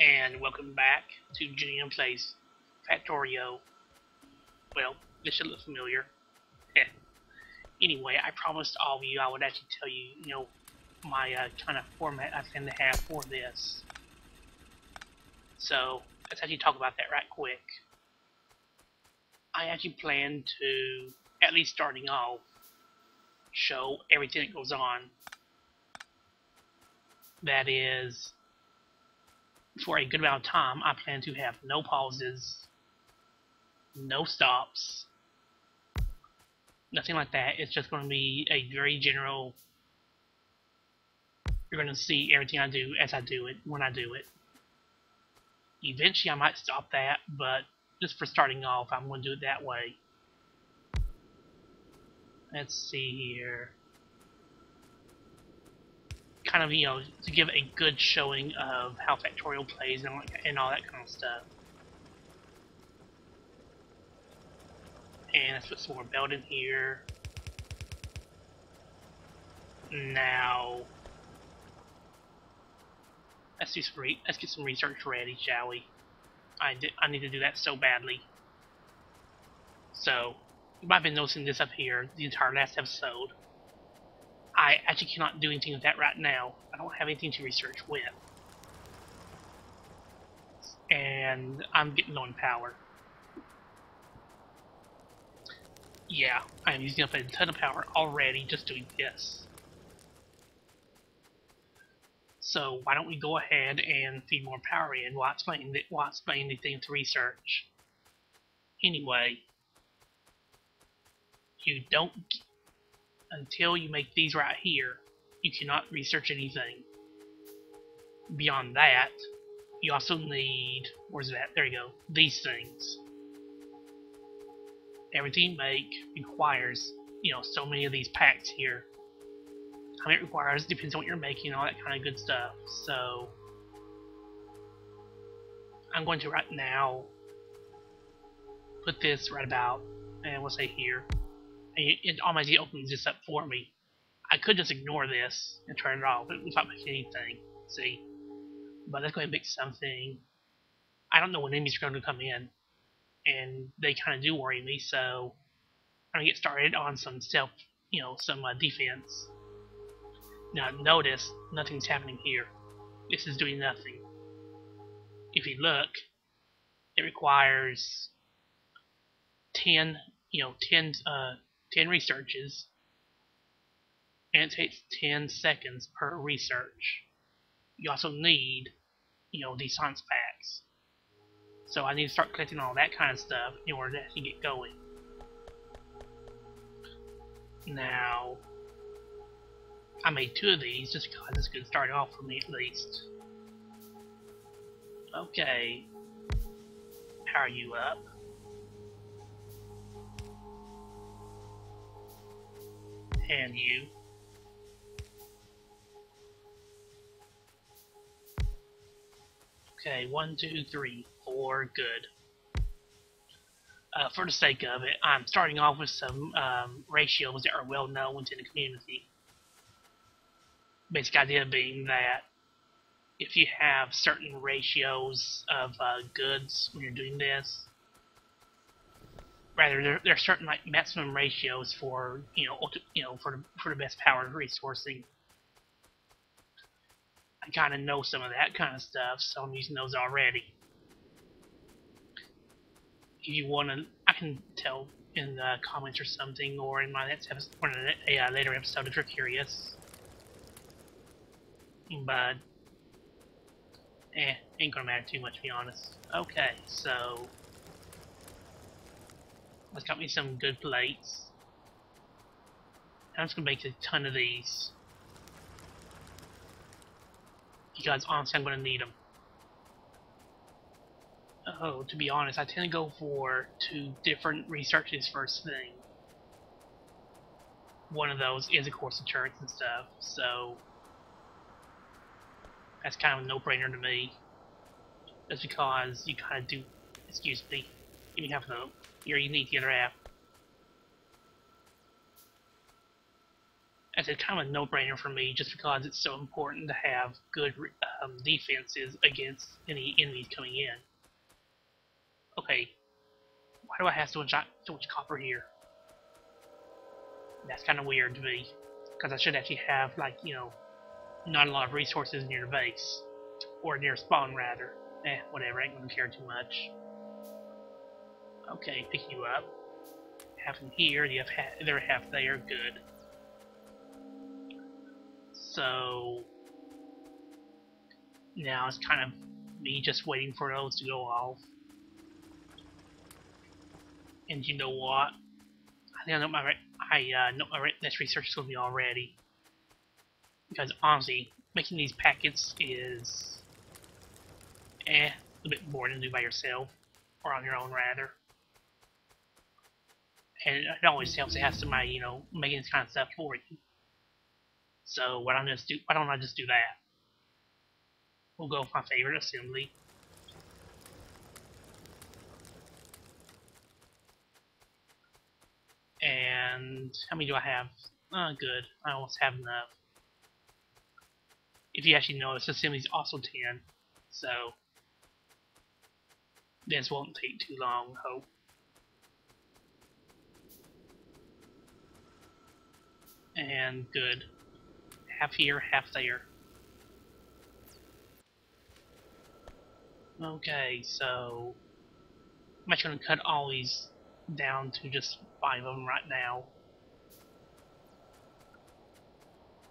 and welcome back to Junior Plays Factorio. Well, this should look familiar. Anyway, I promised all of you I would actually tell you, my kind of format I plan to have for this. So, let's actually talk about that right quick. I actually plan to, at least starting off, show everything that goes on. That is, for a good amount of time, I plan to have no pauses, no stops, nothing like that. It's just going to be a very general. You're going to see everything I do as I do it, when I do it. Eventually I might stop that, but just for starting off, I'm going to do it that way. Let's see here. Kind of, to give a good showing of how Factorio plays and all that kind of stuff. And let's put some more belt in here. Now, let's get some research ready, shall we? I need to do that so badly. So, you might have been noticing this up here the entire last episode. I actually cannot do anything with that right now. I don't have anything to research with. And I'm getting low in power. Yeah, I am using up a ton of power already just doing this. So why don't we go ahead and feed more power in while explaining the thing to research. Anyway, you don't, until you make these right here, you cannot research anything. Beyond that, you also need, where's that? There you go, these things. Everything you make requires, so many of these packs here. How many it requires depends on what you're making, all that kind of good stuff. So, I'm going to right now put this right about, and we'll say here. And it automatically opens this up for me. I could just ignore this and turn it off without making anything. See? But let's go ahead and make something. I don't know when enemies are going to come in, and they kind of do worry me, so I'm going to get started on some some defense. Now notice, nothing's happening here. This is doing nothing. If you look, it requires 10 researches, and it takes 10 seconds per research. You also need, these science packs. So I need to start collecting all that kind of stuff in order to actually get going. Now, I made 2 of these just because it's a good start off for me at least. Okay. Power you up. And you. Okay, 1, 2, 3, 4, good. For the sake of it, I'm starting off with some ratios that are well known within the community. Basic idea being that if you have certain ratios of goods when you're doing this, rather there are certain like maximum ratios for for the best power resourcing. I kind of know some of that kind of stuff, so I'm using those already. If you want to, I can tell in the comments or something, or in my next episode, or in a later episode if you're curious. But, ain't gonna matter too much, to be honest. Okay, so let's got me some good plates. I'm just gonna make a ton of these. Because honestly, I'm gonna need them. Oh, to be honest, I tend to go for 2 different researches first thing. One of those is, of course, insurance and stuff, so that's kind of a no-brainer to me. Just because you kind of do. Excuse me. Give me half of them. Here, you need the other half. As it's kind of a no-brainer for me, just because it's so important to have good defenses against any enemies coming in. Okay, why do I have so much copper here? That's kind of weird to me, because I should actually have, like, you know, not a lot of resources near the base, or near spawn rather. Whatever, I ain't gonna care too much. Okay, pick you up. Half in here, the other half there, good. So now it's kind of me just waiting for those to go off. And you know what? I think I know my next research is gonna be already. Because honestly, making these packets is a little bit boring to do by yourself, or on your own rather. And it always helps to have somebody, you know, making this kind of stuff for you. So why don't I just do that? We'll go with my favorite assembly. And how many do I have? Oh, good. I almost have enough. If you actually notice, assembly is also 10. So this won't take too long, I hope. And good. Half here, half there. Okay, so I'm actually going to cut all these down to just 5 of them right now.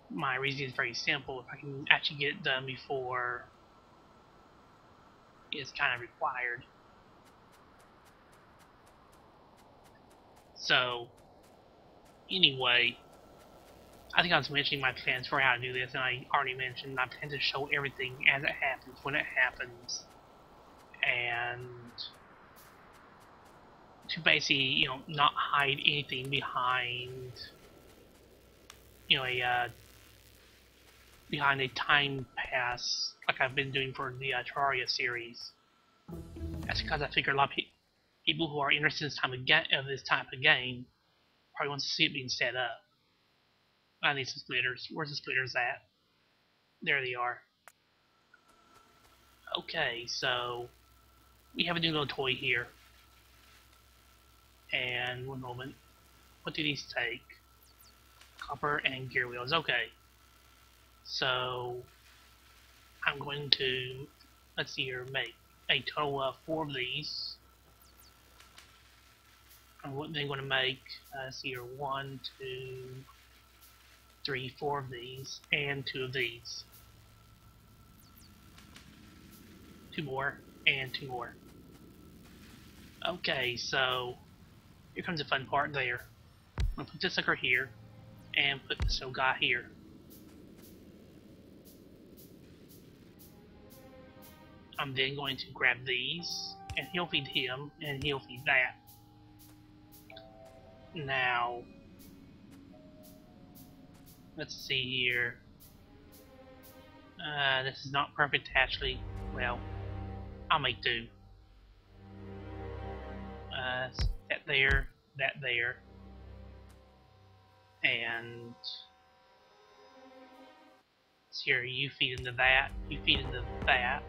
My reason is very simple. If I can actually get it done before it's kind of required. So, anyway, I think I was mentioning my plans for how to do this, and I already mentioned I plan to show everything as it happens, when it happens, and to basically, you know, not hide anything behind, you know, behind a time pass like I've been doing for the Terraria series. That's because I figure a lot of people who are interested in this type of game probably want to see it being set up. I need some splitters. Where's the splitters at? There they are. Okay, so we have a new little toy here. And one moment. What do these take? Copper and gear wheels. Okay. So I'm going to, let's see here, make a total of 4 of these. I'm then going to make, let's see here, 1, 2, 3, 4 of these, and 2 of these. 2 more, and 2 more. Okay, so here comes the fun part there. I'm going to put this sucker here, and put this little guy here. I'm then going to grab these, and he'll feed him, and he'll feed that. Now, let's see here. This is not perfect actually. Well, I'll make do. That there, and so here you feed into that, you feed into that,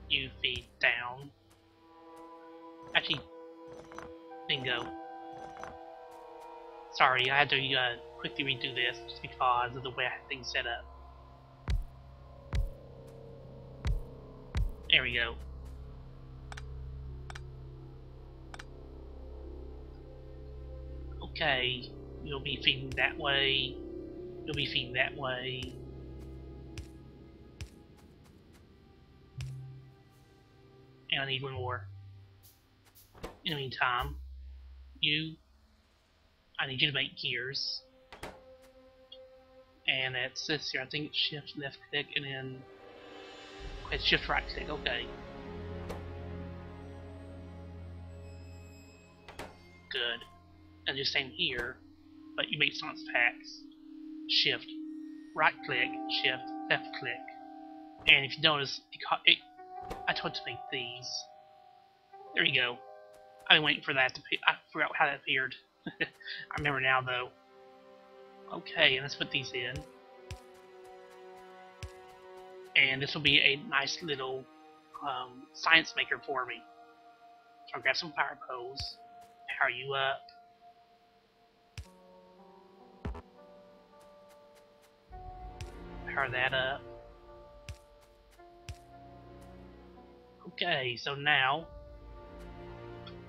you feed down. Actually, bingo. Sorry, I had to quickly redo this just because of the way I had things set up. There we go. Okay, you'll be feeding that way, you'll be feeding that way. And I need one more. In the meantime, I need you to make gears. And that's this here. I think it's shift left click and then it's shift right click, okay. Good. And just same here, but you make science packs. Shift right click, shift left click. And if you notice, I told to make these. There you go. I've been waiting for that to I forgot how that appeared. I remember now though. Okay, and let's put these in. And this will be a nice little science maker for me. So I'll grab some fire poles, power you up. Power that up. Okay, so now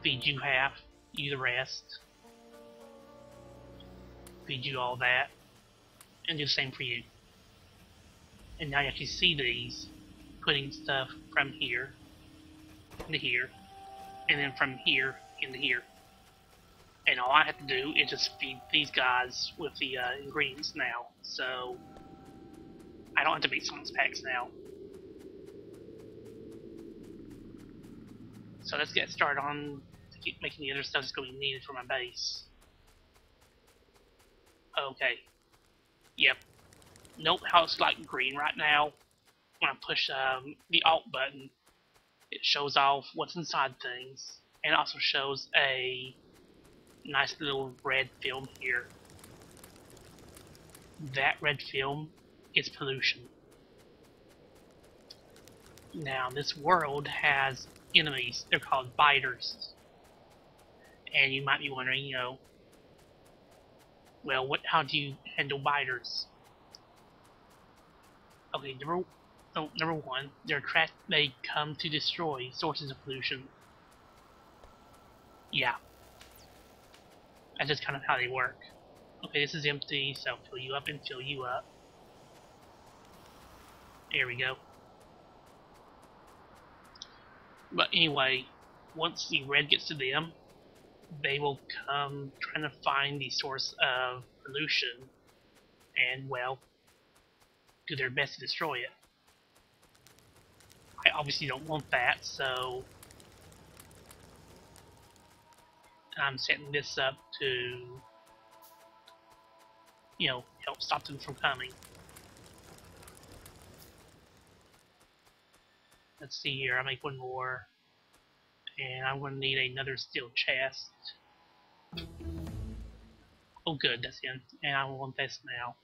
feed you half, you the rest. Feed you all that, and do the same for you. And now you actually see these putting stuff from here into here, and then from here into here. And all I have to do is just feed these guys with the ingredients now. So I don't have to make science packs now. So let's get started on making the other stuff that's going to be needed for my base. Okay. Yep. Note how it's like green right now. When I push the Alt button, it shows off what's inside things, and it also shows a nice little red film here. That red film is pollution. Now, this world has enemies. They're called biters. And you might be wondering, you know, well, how do you handle biters? Okay, number one, they come to destroy sources of pollution. Yeah, that's just kind of how they work. Okay, this is empty, so fill you up and fill you up. There we go. But anyway, once the red gets to them, they will come trying to find the source of pollution and, well, do their best to destroy it. I obviously don't want that, so I'm setting this up to, you know, help stop them from coming. Let's see here, I'll make one more. And I'm going to need another steel chest. Oh good, that's in. And I want this now.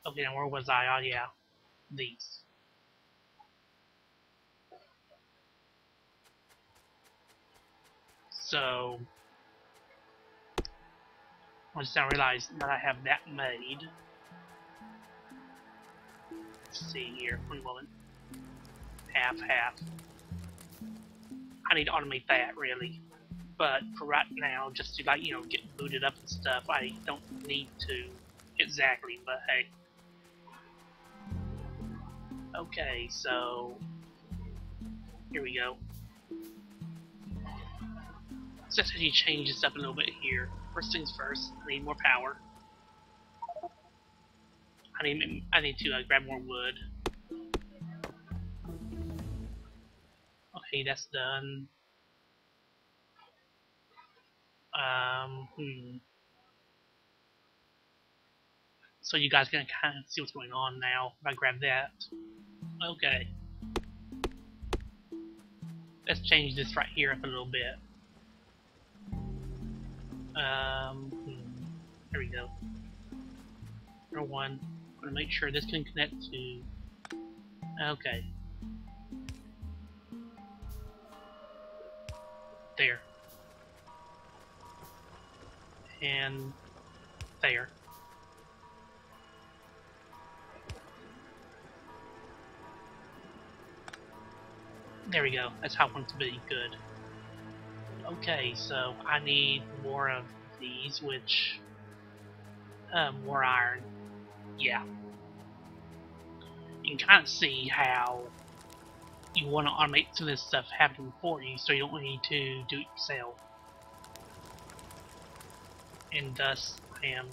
Okay, now where was I? Oh yeah, these. So, I just now realized that I have that made. Let's see here, one moment. Half. I need to automate that, really. But for right now, just to, like, you know, get booted up and stuff, I don't need to exactly, but hey. Okay, so here we go. So let's actually change this up a little bit here. First things first, I need more power. I need to grab more wood. Okay, that's done. So you guys can kind of see what's going on now. If I grab that. Okay. Let's change this right here up a little bit. There we go. Number one, I'm gonna make sure this can connect to. Okay. There. And there. There we go. That's how I want it to be. Good. Okay, so I need more of these, which more iron. Yeah. You can kind of see how you want to automate some of this stuff happening for you, so you don't need to do it yourself. And thus, I am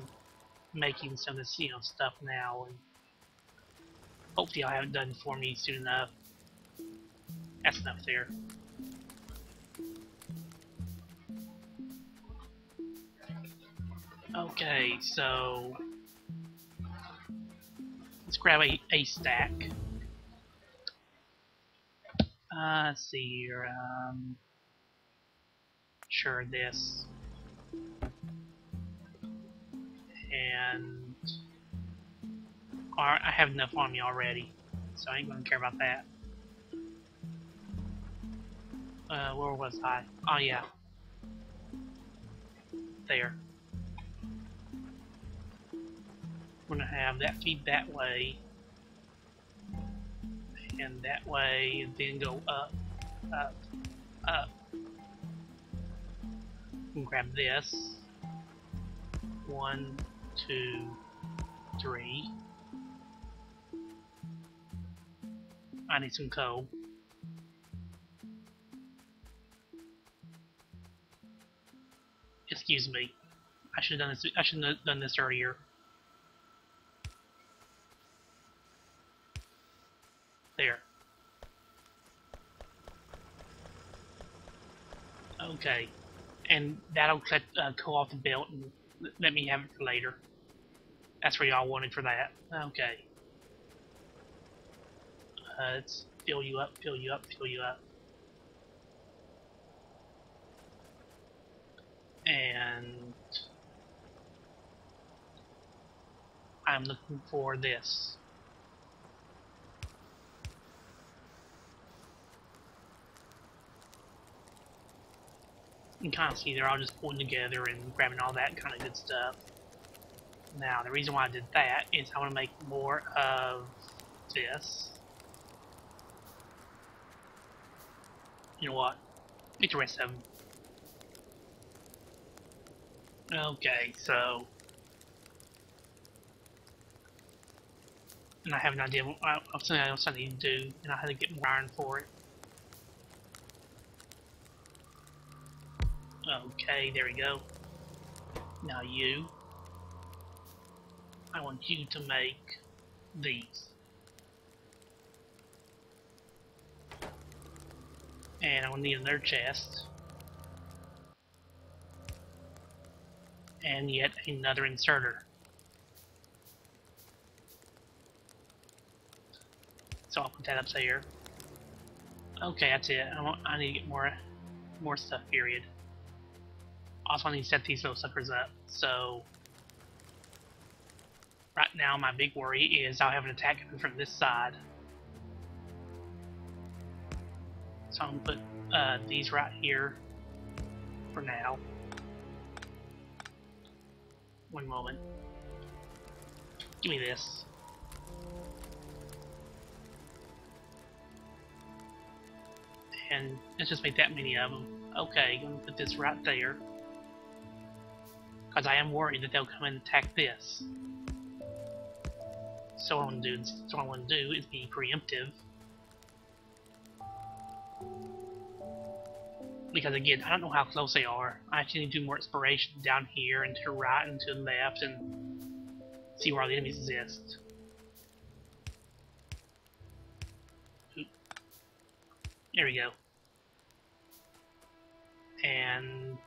making some of this, you know, stuff now, and hopefully I'll have it done for me soon enough. That's enough there. Okay, so let's grab a stack. Let's see here. Sure, this. and I have enough on me already, so I ain't gonna care about that. Where was I? Oh yeah, there. I'm gonna have that feed that way, and that way, and then go up, up, up. And grab this. 1, 2, 3. I need some coal. Excuse me. I should have done this. I should have done this earlier. There. Okay. And that'll cut coal off the belt and let me have it for later. That's what y'all wanted for that. Okay. Let's fill you up, fill you up, fill you up. And I'm looking for this. You can kind of see they're all just pulling together and grabbing all that kind of good stuff. Now, the reason why I did that is I want to make more of this. You know what? Get the rest of them. Okay, so... And I have an idea of something else I need to do, and I had to get more iron for it. Okay, there we go. Now you. I want you to make these. And I will need another chest. And yet another inserter. So I'll put that up there. Okay, that's it. I need to get more stuff, period. Also, I need to set these little suckers up. So, right now, my big worry is I'll have an attack coming from this side. So I'm going to put these right here for now. One moment. Give me this. And let's just make that many of them. Okay, I'm going to put this right there. Because I am worried that they'll come and attack this. So what I want to do is be preemptive. Because again, I don't know how close they are. I actually need to do more exploration down here and to the right and to the left and see where all the enemies exist. Oop. There we go. And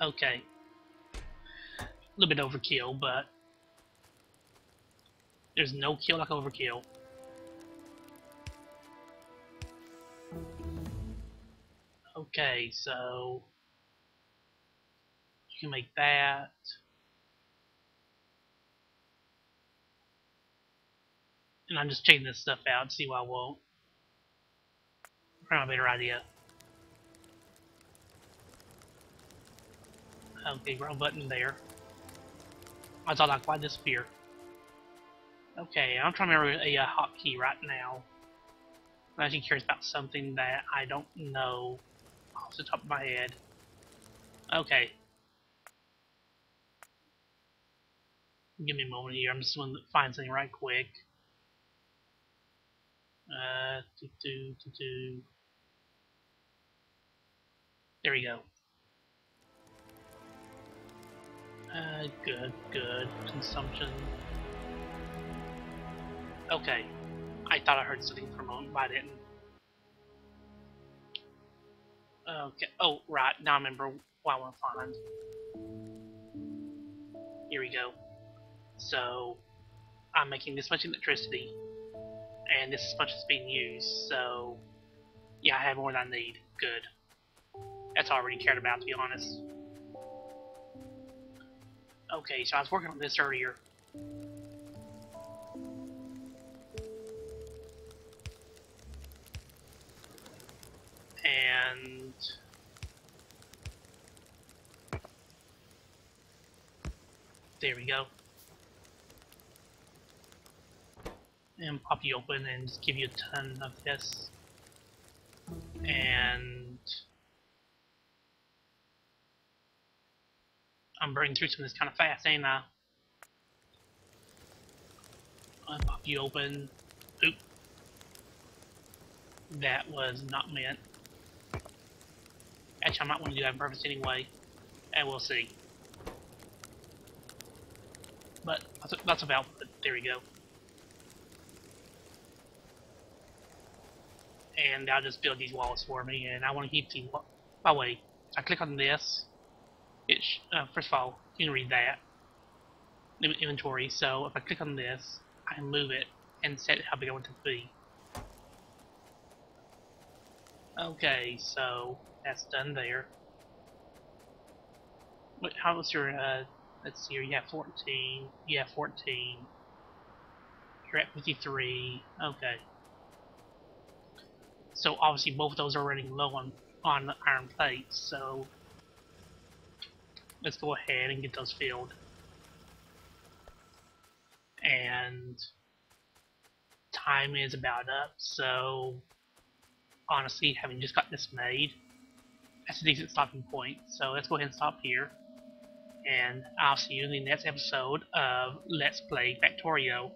okay. A little bit overkill, but there's no kill like overkill. Okay, so you can make that. And I'm just checking this stuff out to see what I won't. Probably a better idea. Okay, wrong button there. I thought I'd quite disappear. Okay, I'm trying to remember a hotkey right now. I'm actually curious about something that I don't know off the top of my head. Okay. Give me a moment here. I'm just going to find something right quick. There we go. Good. Consumption. Okay. I thought I heard something for a moment, but I didn't. Okay. Oh, right. Now I remember what I want to find. Here we go. So, I'm making this much electricity, and this much is being used, so, yeah, I have more than I need. Good. That's all I really cared about, to be honest. Okay, so I was working on this earlier. And there we go. And pop you open and just give you a ton of this. And I'm burning through some of this kind of fast, ain't I? I'll pop you open. Oop. That was not meant. Actually, I might want to do that on purpose anyway. And we'll see. But lots of output. There we go. And I'll just build these walls for me. And I want to keep the. By the way, if I click on this, first of all, you can read that inventory. So if I click on this, I can move it and set how big I want it to be. Okay, so that's done there. How was your, let's see here, you have 14, you have 14, you're at 53, okay. So obviously both of those are running low on the iron plates, so let's go ahead and get those filled. And time is about up, so honestly, having just got this made, that's a decent stopping point. So let's go ahead and stop here. And I'll see you in the next episode of Let's Play Factorio.